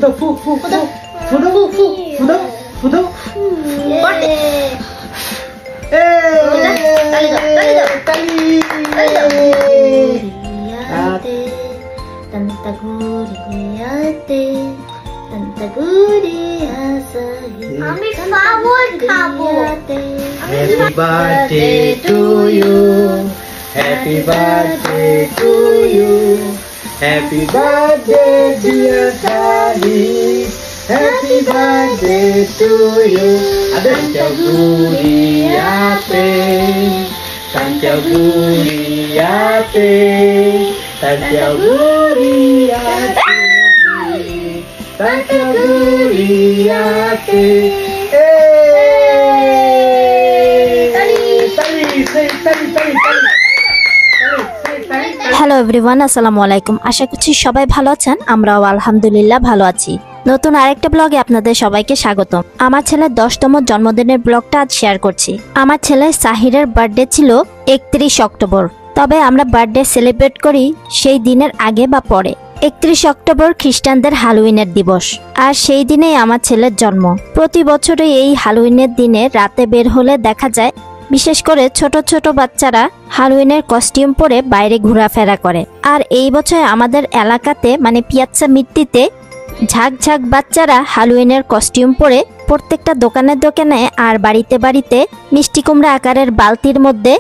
Happy birthday to you. Happy birthday to you. Happy birthday dear Sahir. Happy birthday to you. Ada Guriate, Tante Guriate, Tante Guriate, Tante Guriate. Hello everyone, আসসালামু আলাইকুম। আশা করছি সবাই ভালো আছেন। আমরাও আলহামদুলিল্লাহ ভালো আছি। নতুন আরেকটা ব্লগে আপনাদের সবাইকে স্বাগতম। আমার ছেলের 10তম জন্মদিনের ব্লগটা আজ শেয়ার করছি। আমার ছেলে সাহিরের বার্থডে ছিল 31 অক্টোবর। তবে আমরা বার্থডে সেলিব্রেট করি সেই দিনের আগে বা পরে। 31 অক্টোবর খ্রিস্টানদের হ্যালোউইনের দিবস, আর সেই দিনেই আমার ছেলের জন্ম। প্রতি বছরই এই হ্যালোউইনের দিনে রাতে বের হলে দেখা যায় বিশেষ করে ছোট ছোট বাচ্চারা হ্যালোউইনের কস্টিউম পরে বাইরে ঘোরাফেরা করে। আর এই বছর আমাদের এলাকাতে মানে পিয়াচ্চা মিত্তিতে ঝাঁক বাচ্চারা হ্যালোউইনের কস্টিউম পরে প্রত্যেকটা দোকানে দোকানে আর বাড়িতে বাড়িতে মিষ্টি কুমড়া আকারের বালতির মধ্যে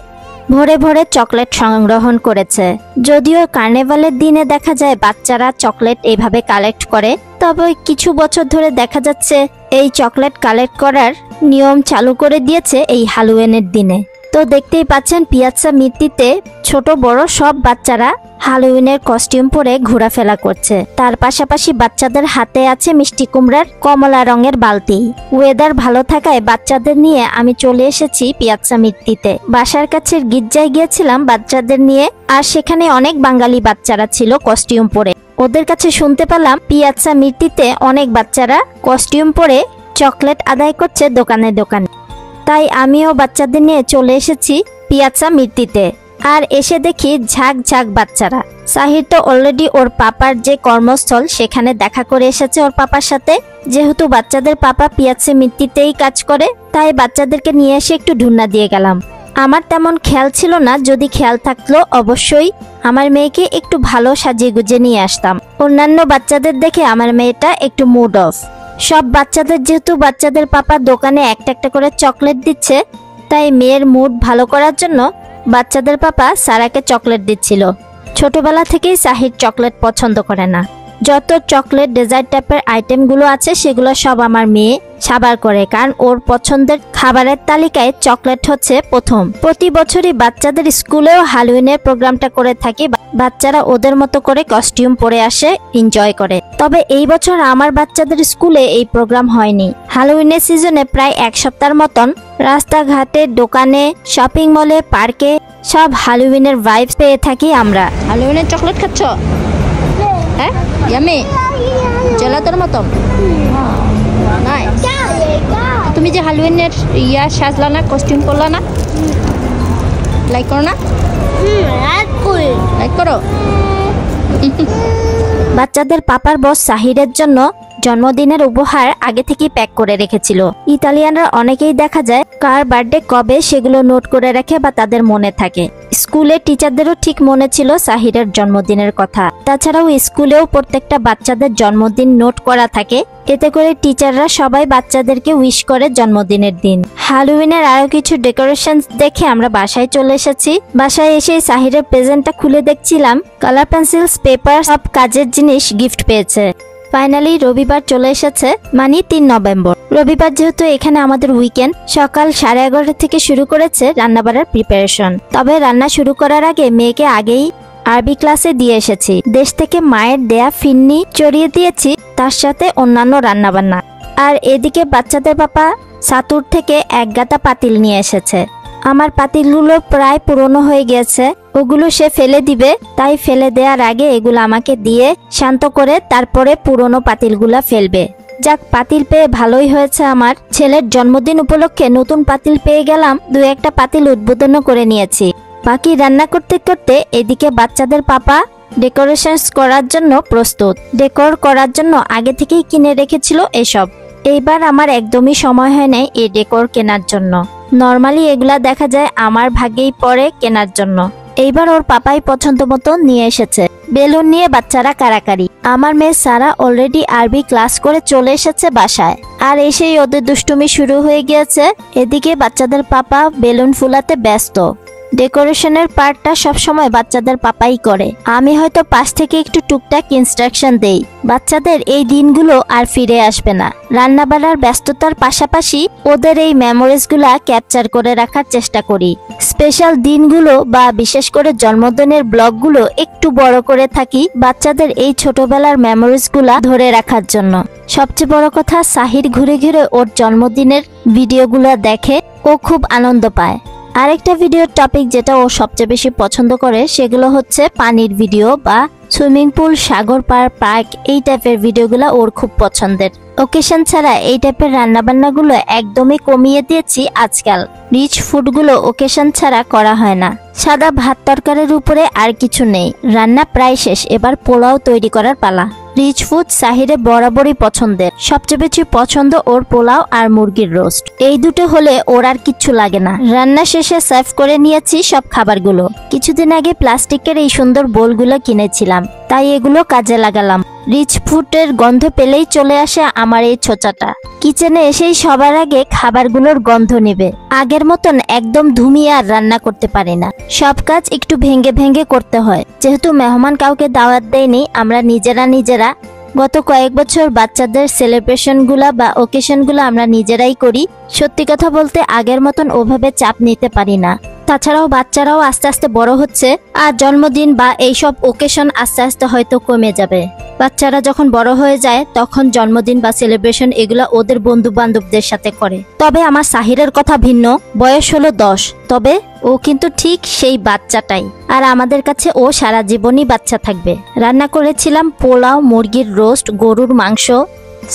ভরে ভরে চকলেট সংগ্রহণ করেছে। যদিও কার্নিভালের দিনে দেখা যায় বাচ্চারা চকলেট এইভাবে কালেক্ট করে, তবে কিছু বছর ধরে দেখা যাচ্ছে এই চকলেট কালেক্ট করার নিয়ম চালু করে দিয়েছে এই হ্যালোউইনের দিনে। তো দেখতেই পাচ্ছেন পিয়াচ্চা মিত্তিতে ছোট বড় সব বাচ্চারা হ্যালোউইনের কস্টিউম পরে ঘোরাফেরা করছে। তার পাশাপাশি বাচ্চাদের হাতে আছে মিষ্টি কুমড়ার কমলা রঙের বালতি। ওয়েদার ভালো থাকায় বাচ্চাদের নিয়ে আমি চলে এসেছি পিয়াচ্চা মিত্তিতে। বাসার কাছের গির্জায় গিয়েছিলাম বাচ্চাদের নিয়ে, আর সেখানে অনেক বাঙালি বাচ্চারা ছিল কস্টিউম পরে। ওদের কাছে শুনতে পেলাম পিয়াচ্চা মিত্তিতে অনেক বাচ্চারা কস্টিউম পরে চকলেট আদায় করছে দোকানে দোকানে। তাই আমিও বাচ্চাদের নিয়ে চলে এসেছি পিয়াচ্চা মিত্তিতে। আর এসে দেখি ঝাঁক বাচ্চারা। সাহির তো অলরেডি ওর পাপার যে কর্মস্থল সেখানে দেখা করে এসেছে ওর পাপার সাথে। যেহেতু বাচ্চাদের পাপা পিয়াচ্চা মিত্তিতেই কাজ করে, তাই বাচ্চাদেরকে নিয়ে এসে একটু ঢুন্না দিয়ে গেলাম। আমার তেমন খেয়াল ছিল না, যদি খেয়াল থাকলো অবশ্যই আমার মেয়েকে একটু ভালো সাজিয়ে গুজিয়ে নিয়ে আসতাম। অন্যান্য বাচ্চাদের দেখে আমার মেয়েটা একটু মুড অফ। সব বাচ্চাদের যেহেতু বাচ্চাদের পাপা দোকানে একটা একটা করে চকলেট দিচ্ছে, তাই মেয়ের মুড ভালো করার জন্য বাচ্চাদের পাপা সারাকে চকলেট দিচ্ছিল। ছোটবেলা থেকেই সাহির চকলেট পছন্দ করে না। যত চকলেট ডেজার্ট টাইপের আইটেমগুলো আছে সেগুলো সব আমার মেয়ে সাবার করে, কারণ ওর পছন্দের খাবারের তালিকায় চকলেট হচ্ছে প্রথম। প্রতি বছরই বাচ্চাদের স্কুলেও হ্যালোউইনের প্রোগ্রামটা করে থাকি। বাচ্চারা ওদের মতো করে কস্টিউম পরে আসে, এনজয় করে। তবে এই বছর আমার বাচ্চাদের স্কুলে এই প্রোগ্রাম হয়নি। হ্যালোউইনের সিজনে প্রায় এক সপ্তাহের মতন রাস্তাঘাটে, দোকানে, শপিং মলে, পার্কে সব হ্যালোউইনের ভাইবস পেয়ে থাকি আমরা। হ্যালোউইনের চকলেট খাচ্ছ? হ্যাঁ, ইয়ামি জেলাতোর মতন। তুমি যে হ্যালোউইনের সাজলা না, কস্টিউম করলা না, লাইক করো না? লাইক করো। বাচ্চাদের পাপার বস সাহিরের জন্য জন্মদিনের উপহার আগে থেকেই প্যাক করে রেখেছিল। ইতালিয়ানরা অনেকেই দেখা যায় কার বার্থডে কবে সেগুলো নোট করে রাখে বা তাদের মনে থাকে। স্কুলে টিচারদেরও ঠিক মনে ছিল সাহিরের জন্মদিনের কথা। তাছাড়াও স্কুলেও প্রত্যেকটা বাচ্চাদের জন্মদিন নোট করা থাকে। এতে করে টিচাররা সবাই বাচ্চাদেরকে উইশ করে জন্মদিনের দিন। হ্যালোউইনের আরো কিছু ডেকোরেশন দেখে আমরা বাসায় চলে এসেছি। বাসায় এসে সাহিরের প্রেজেন্টটা খুলে দেখছিলাম কালার পেন্সিলস, পেপার, সব কাজের জিনিস গিফট পেয়েছে। ফাইনালি রবিবার চলে এসেছে, মানে 3 নভেম্বর। রবিবার যেহেতু এখানে আমাদের উইকেন্ড, সকাল 11:30 থেকে শুরু করেছে রান্নাবাড়ার প্রিপারেশন। তবে রান্না শুরু করার আগে মেয়েকে আগেই আরবি ক্লাসে দিয়ে এসেছি। দেশ থেকে মায়ের দেয়া ফিন্নি চড়িয়ে দিয়েছি, তার সাথে অন্যান্য রান্নাবান্না। আর এদিকে বাচ্চাদের পাপা সাতুর থেকে এক গাদা পাতিল নিয়ে এসেছে। আমার পাতিলগুলো প্রায় পুরনো হয়ে গেছে, ওগুলো সে ফেলে দিবে। তাই ফেলে দেওয়ার আগে এগুলো আমাকে দিয়ে শান্ত করে তারপরে পুরনো পাতিলগুলা ফেলবে। যাক, পাতিল পেয়ে ভালোই হয়েছে। আমার ছেলের জন্মদিন উপলক্ষে নতুন পাতিল পেয়ে গেলাম, 2-1টা পাতিল উদ্বোধন করে নিয়েছি। বাকি রান্না করতে করতে এদিকে বাচ্চাদের পাপা ডেকোরেশনস করার জন্য প্রস্তুত। ডেকোর করার জন্য আগে থেকেই কিনে রেখেছিল এসব। এইবার আমার একদমই সময় হয় না এই ডেকোর কেনার জন্য। নর্মালি এগুলা দেখা যায় আমার ভাগেই পড়ে কেনার জন্য। এইবার ওর পাপাই পছন্দ মতো নিয়ে এসেছে। বেলুন নিয়ে বাচ্চারা কারাকারি। আমার মেয়ে সারা অলরেডি আরবি ক্লাস করে চলে এসেছে বাসায়, আর এসেই ওদের দুষ্টুমি শুরু হয়ে গিয়েছে। এদিকে বাচ্চাদের পাপা বেলুন ফুলাতে ব্যস্ত। ডেকোরেশনের পার্টটা সবসময় বাচ্চাদের পাপাই করে, আমি হয়তো পাশ থেকে একটু টুকটাক ইনস্ট্রাকশন দেই। বাচ্চাদের এই দিনগুলো আর ফিরে আসবে না। রান্নাবাড়ার ব্যস্ততার পাশাপাশি ওদের এই মেমোরিজগুলা ক্যাপচার করে রাখার চেষ্টা করি। স্পেশাল দিনগুলো বা বিশেষ করে জন্মদিনের ব্লগগুলো একটু বড় করে থাকি বাচ্চাদের এই ছোটবেলার মেমোরিজগুলা ধরে রাখার জন্য। সবচেয়ে বড় কথা, সাহির ঘুরে ঘুরে ওর জন্মদিনের ভিডিওগুলো দেখে, ও খুব আনন্দ পায়। আরেকটা ভিডিওর টপিক যেটা ও সবচেয়ে বেশি পছন্দ করে সেগুলো হচ্ছে পানির ভিডিও বা সুইমিং পুল, সাগর পার্ক, এই টাইপের ভিডিওগুলো ওর খুব পছন্দের। ওকেশন ছাড়া এই টাইপের রান্নাবান্নাগুলো একদমই কমিয়ে দিয়েছি আজকাল। রিচ ফুডগুলো ওকেশন ছাড়া করা হয় না। সাদা ভাত তরকারির উপরে আর কিছু নেই। রান্না প্রায় শেষ, এবার পোলাও তৈরি করার পালা। রিচ ফুড সাহিরে বরাবরই পছন্দের। সবচেয়ে বেশি পছন্দ ওর পোলাও আর মুরগির রোস্ট। এই দুটো হলে ওর আর কিচ্ছু লাগে না। রান্না শেষে সার্ভ করে নিয়েছি সব খাবারগুলো। কিছুদিন আগে প্লাস্টিকের এই সুন্দর বোলগুলো কিনেছিলাম, তাই এগুলো কাজে লাগালাম। রিচ ফুডের গন্ধ পেলেই চলে আসে আমার এই ছোচাটা। কিচেনে এসেই সবার আগে খাবারগুলোর গন্ধ নেবে। আগের মতন একদম ধুমিয়ে আর রান্না করতে পারি না। সব কাজ একটু ভেঙে ভেঙে করতে হয়। যেহেতু মেহমান কাউকে দাওয়াত দেয়নি, আমরা নিজেরা গত কয়েক বছর বাচ্চাদের সেলিব্রেশনগুলা বা ওকেশনগুলো আমরা নিজেরাই করি। সত্যি কথা বলতে আগের মতন ওভাবে চাপ নিতে পারি না। তাছাড়াও বাচ্চারাও আস্তে আস্তে বড় হচ্ছে, আর জন্মদিন বা এইসব ওকেশন আস্তে আস্তে হয়তো কমে যাবে। বাচ্চারা যখন বড় হয়ে যায় তখন জন্মদিন বা সেলিব্রেশন এগুলা ওদের বন্ধু বান্ধবদের সাথে করে। তবে আমার সাহিরের কথা ভিন্ন। বয়স হলো 10, তবে ও কিন্তু ঠিক সেই বাচ্চাটাই, আর আমাদের কাছে ও সারা জীবনই বাচ্চা থাকবে। রান্না করেছিলাম পোলাও, মুরগির রোস্ট, গরুর মাংস,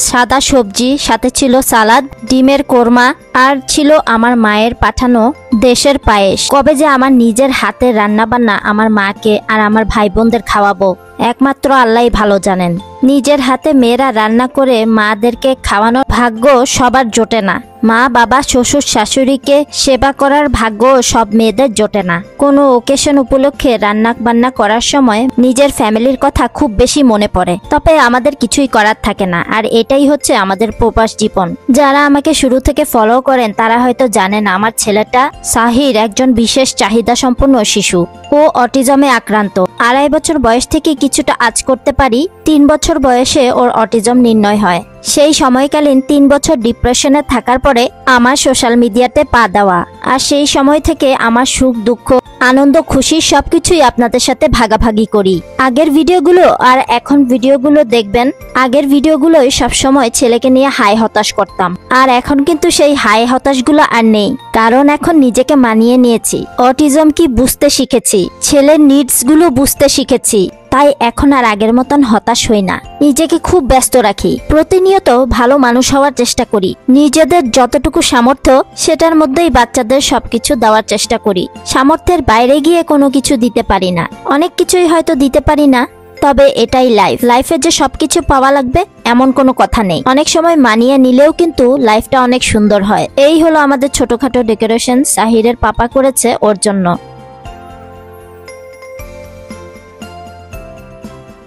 সাদা সবজি, সাথে ছিল সালাদ, ডিমের কোরমা, আর ছিল আমার মায়ের পাঠানো দেশের পায়েস। কবে যে আমার নিজের হাতের রান্না বান্না আমার মাকে আর আমার ভাই বোনদের খাওয়াবো একমাত্র আল্লাহই ভালো জানেন। নিজের হাতে মেয়েরা রান্না করে মাদেরকে খাওয়ানোর ভাগ্য সবার জোটে না। মা, বাবা, শ্বশুর, শাশুড়িকে সেবা করার ভাগ্য সব মেয়েদের জোটে না। কোনো ওকেশন উপলক্ষে রান্না বান্না করার সময় নিজের ফ্যামিলির কথা খুব বেশি মনে পড়ে। তবে আমাদের কিছুই করার থাকে না, আর এটাই হচ্ছে আমাদের প্রবাস জীবন। যারা আমাকে শুরু থেকে ফলো করেন তারা হয়তো জানেন আমার ছেলেটা সাহির একজন বিশেষ চাহিদা সম্পন্ন শিশু। ও অটিজমে আক্রান্ত। 2.5 বছর বয়স থেকে কিছুটা আঁচ করতে পারি। 3 বছর বয়সে ওর অটিজম নির্ণয় হয়। সেই সময়কালীন 3 বছর ডিপ্রেশনে থাকার পরে আমার সোশ্যাল মিডিয়াতে পা দেওয়া, আর সেই সময় থেকে আমার সুখ, দুঃখ, আনন্দ, খুশি সবকিছুই আপনাদের সাথে ভাগাভাগি করি। আগের ভিডিওগুলো আর এখন ভিডিওগুলো দেখবেন। আগের ভিডিওগুলোই সবসময় ছেলেকে নিয়ে হাই হতাশ করতাম, আর এখন কিন্তু সেই হাই হতাশগুলো আর নেই, কারণ এখন নিজেকে মানিয়ে নিয়েছি। অটিজম কি বুঝতে শিখেছি, ছেলের নিডস গুলো বুঝতে শিখেছি। তাই এখন আর আগের মতন হতাশ হই না। নিজেকে খুব ব্যস্ত রাখি। প্রতিনিয়ত ভালো মানুষ হওয়ার চেষ্টা করি। নিজেদের যতটুকু সামর্থ্য সেটার মধ্যেই বাচ্চাদের সবকিছু দেওয়ার চেষ্টা করি। সামর্থ্যের বাইরে গিয়ে কোনো কিছু দিতে পারি না। অনেক কিছুই হয়তো দিতে পারি না, তবে এটাই লাইফে যে সবকিছু পাওয়া লাগবে এমন কোনো কথা নেই। অনেক সময় মানিয়ে নিলেও কিন্তু লাইফটা অনেক সুন্দর হয়। এই হলো আমাদের ছোটখাটো ডেকোরেশন সাহিরের পাপা করেছে ওর জন্য।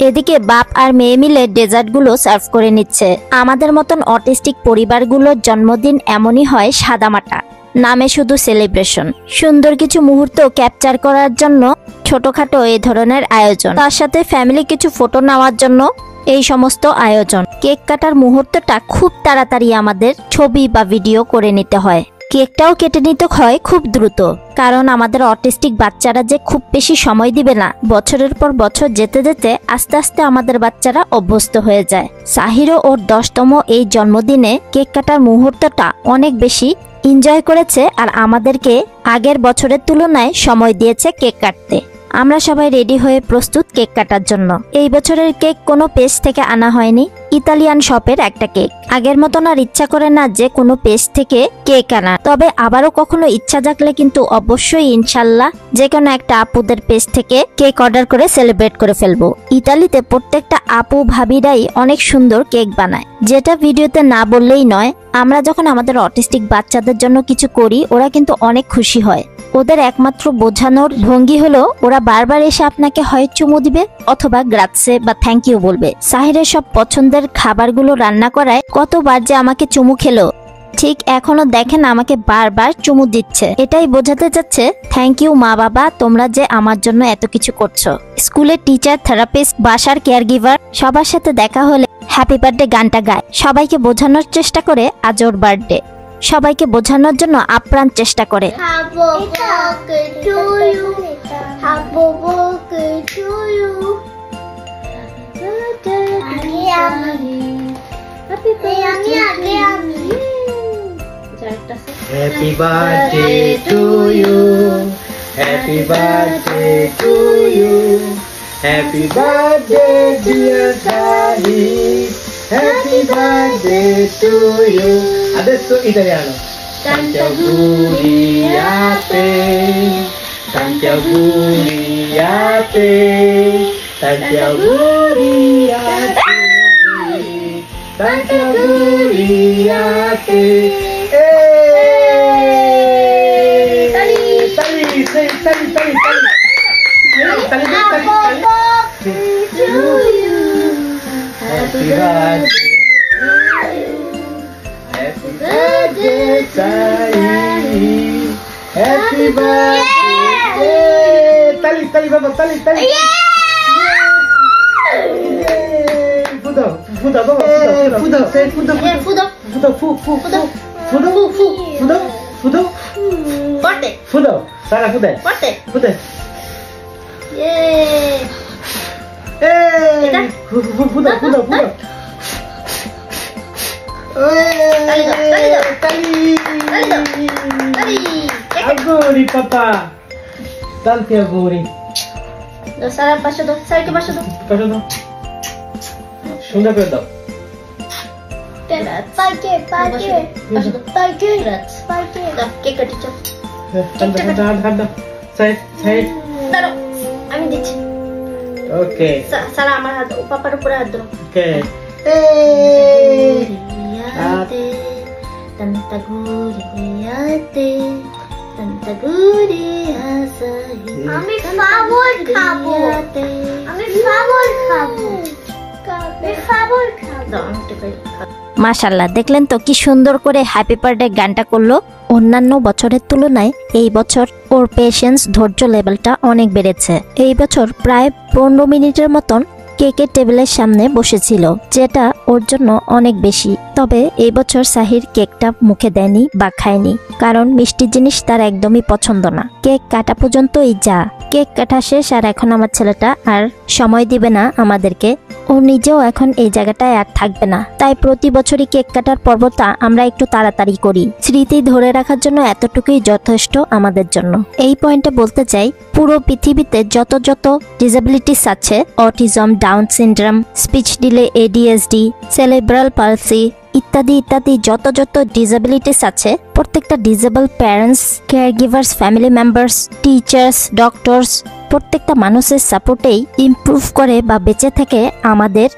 এদিকে বাপ আর মেয়ে মিলে ডেজার্টগুলো সার্ভ করে নিচ্ছে। আমাদের মতন অটিস্টিক পরিবারগুলোর জন্মদিন এমনই হয় সাদামাটা, নামে শুধু সেলিব্রেশন। সুন্দর কিছু মুহূর্ত ক্যাপচার করার জন্য ছোটখাটো এই ধরনের আয়োজন, তার সাথে ফ্যামিলি কিছু ফটো নেওয়ার জন্য এই সমস্ত আয়োজন। কেক কাটার মুহূর্তটা খুব তাড়াতাড়ি আমাদের ছবি বা ভিডিও করে নিতে হয়। কেকটাও কেটে নিতে হয় খুব দ্রুত, কারণ আমাদের অটিস্টিক বাচ্চারা যে খুব বেশি সময় দিবে না। বছরের পর বছর যেতে যেতে আস্তে আস্তে আমাদের বাচ্চারা অভ্যস্ত হয়ে যায়। সাহিরও ওর 10তম এই জন্মদিনে কেক কাটার মুহূর্তটা অনেক বেশি এনজয় করেছে, আর আমাদেরকে আগের বছরের তুলনায় সময় দিয়েছে কেক কাটতে। আমরা সবাই রেডি হয়ে প্রস্তুত কেক কাটার জন্য। এই বছরের কেক কোনো পেজ থেকে আনা হয়নি, ইতালিয়ান শপের একটা কেক। আগের মতন আর ইচ্ছা করে না যে কোনো পেজ থেকে কেক আনা, তবে আবারও কখনো ইচ্ছা জাগলে কিন্তু অবশ্যই ইনশাল্লাহ যে কোনো একটা আপুদের পেজ থেকে কেক অর্ডার করে সেলিব্রেট করে ফেলবো। ইতালিতে প্রত্যেকটা আপু ভাবিরাই অনেক সুন্দর কেক বানায়, যেটা ভিডিওতে না বললেই নয়। আমরা যখন আমাদের অটিস্টিক বাচ্চাদের জন্য কিছু করি ওরা কিন্তু অনেক খুশি হয়। ওদের একমাত্র বোঝানোর ভঙ্গি হলো ওরা বারবার এসে আপনাকে হয় চুমু দিবে অথবা গ্রাৎসে বা থ্যাংক ইউ বলবে। সাহিরের সব পছন্দের খাবারগুলো রান্না করায় কতবার যে আমাকে চুমু খেলো, ঠিক এখনো দেখেন আমাকে বারবার চুমু দিচ্ছে। এটাই বোঝাতে চাচ্ছে থ্যাংক ইউ মা বাবা, তোমরা যে আমার জন্য এত কিছু করছো। স্কুলের টিচার, থেরাপিস্ট, বাসার কেয়ার গিভার সবার সাথে দেখা হলে হ্যাপি বার্থডে গানটা গায়। সবাইকে বোঝানোর চেষ্টা করে আজ ওর বার্থডে, সবাইকে বোঝানোর জন্য আপ্রাণ চেষ্টা করে। Happy birthday to you, happy birthday to you, happy birthday dear Sahir, happy birthday to you. Adesso italiano. Tanti auguri a te, tanti auguri a te, tanti auguri a te, tanti auguri a te. Happy birthday, happy birthday, Sahir. Happy birthday. Tali, baba, tali. Fuda, baba, fuda. Forte. Fuda, Sara, fuda. Forte. Fuda. Yay. Fuda. Tali. Auguri papà. Tanti auguri. Sara, passo do. Sai che passo do. Cosa no? Sunder করে দাও। Grazie. Passo do. Grazie. Da, che caticio. হাত side দাঁড়াও, আমি দিচ্ছি। ওকে সারা আমার হাত পাপার উপরে হাত দাও। ওকে Tanta guriate, tanta guria Sahir. আমি ফাবল খাবো। দাও, আমি একটু খাই। মাশাআল্লাহ, দেখলেন তো কি সুন্দর করে হ্যাপি বার্থডে গানটা করলো। অন্যান্য বছরের তুলনায় এই বছর ওর পেশেন্স, ধৈর্য লেভেলটা অনেক বেড়েছে। এই বছর প্রায় 15 মিনিটের মতন কেকের টেবিলের সামনে বসেছিল, যেটা ওর জন্য অনেক বেশি। তবে এই বছর সাহির কেকটা মুখে দেয়নি বা খায়নি, কারণ মিষ্টি জিনিস তার একদমই পছন্দ না। কেক কাটা পর্যন্তই যা, কেক কাটা শেষ আর এখন আমার ছেলেটা আর সময় দিবে না আমাদেরকে। ও নিজেও এখন এই জায়গাটায় আর থাকবে না, তাই প্রতি বছরই কেক কাটার পর্বটা আমরা একটু তাড়াতাড়ি করি। স্মৃতি ধরে রাখার জন্য এতটুকুই যথেষ্ট আমাদের জন্য। এই পয়েন্টে বলতে চাই, পুরো পৃথিবীতে যত ডিসেবিলিটিস আছে, autism, down syndrome, speech delay, ADHD, cerebral palsy ইত্যাদি যত ডিসেবিলিটিস আছে, প্রত্যেকটা disable parents, care givers, family members, teachers, doctors প্রত্যেকটা মানুষের সাপোর্টেই ইমপ্রুভ করে বা বেঁচে থাকে আমাদের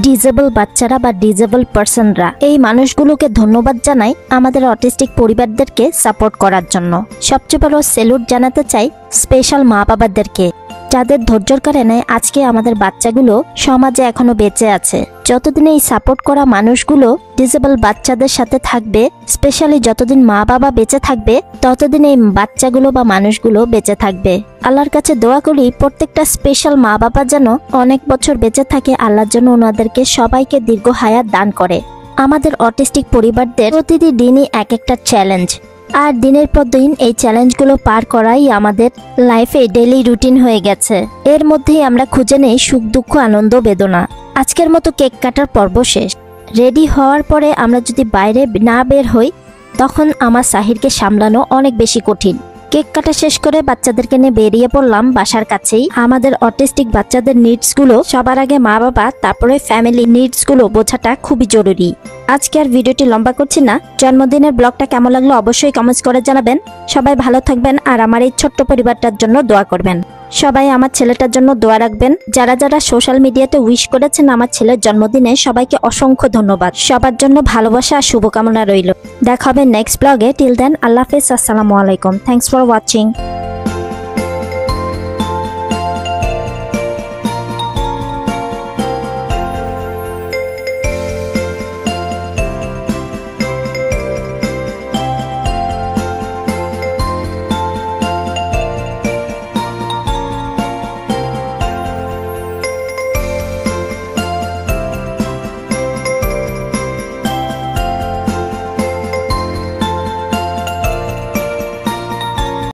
ডিসেবল বাচ্চারা বা ডিসেবল পার্সনরা। এই মানুষগুলোকে ধন্যবাদ জানাই আমাদের অটিস্টিক পরিবারদেরকে সাপোর্ট করার জন্য। সবচেয়ে বড় স্যালুট জানাতে চাই স্পেশাল মা বাবাদেরকে, যাদের ধৈর্যের কারণে আজকে আমাদের বাচ্চাগুলো সমাজে এখনো বেঁচে আছে। যতদিন এই সাপোর্ট করা মানুষগুলো ডিসেবল বাচ্চাদের সাথে থাকবে, স্পেশালি যতদিন মা বাবা বেঁচে থাকবে, ততদিন এই বাচ্চাগুলো বা মানুষগুলো বেঁচে থাকবে। আল্লাহর কাছে দোয়া করি প্রত্যেকটা স্পেশাল মা বাবা যেন অনেক বছর বেঁচে থাকে, আল্লাহর জন্য ওনাদেরকে সবাইকে দীর্ঘ হায়াত দান করে। আমাদের অটিস্টিক পরিবারদের প্রতিদিনই এক একটা চ্যালেঞ্জ, আর দিনের পর দিন এই চ্যালেঞ্জগুলো পার করাই আমাদের লাইফে ডেইলি রুটিন হয়ে গেছে। এর মধ্যেই আমরা খুঁজে নেই সুখ, দুঃখ, আনন্দ, বেদনা। আজকের মতো কেক কাটার পর্ব শেষ। রেডি হওয়ার পরে আমরা যদি বাইরে না বের হই, তখন আমার সাহিরকে সামলানো অনেক বেশি কঠিন। কেক কাটা শেষ করে বাচ্চাদেরকে নিয়ে বেরিয়ে পড়লাম বাসার কাছেই। আমাদের অটিস্টিক বাচ্চাদের নিডস গুলো সবার আগে মা বাবা, তারপরে ফ্যামিলি নিডস গুলো বোঝাটা খুবই জরুরি। আজকে আর ভিডিওটি লম্বা করছি না। জন্মদিনের ব্লগটা কেমন লাগলো অবশ্যই কমেন্টস করে জানাবেন। সবাই ভালো থাকবেন আর আমার এই ছোট্ট পরিবারটার জন্য দোয়া করবেন। সবাই আমার ছেলেটার জন্য দোয়া রাখবেন। যারা যারা সোশ্যাল মিডিয়াতে উইশ করেছেন আমার ছেলের জন্মদিনে সবাইকে অসংখ্য ধন্যবাদ। সবার জন্য ভালোবাসা আর শুভকামনা রইল। দেখা হবে নেক্সট ব্লগে। টিল দেন আল্লাহ হাফেজ, আসসালামু আলাইকুম। Thanks for watching.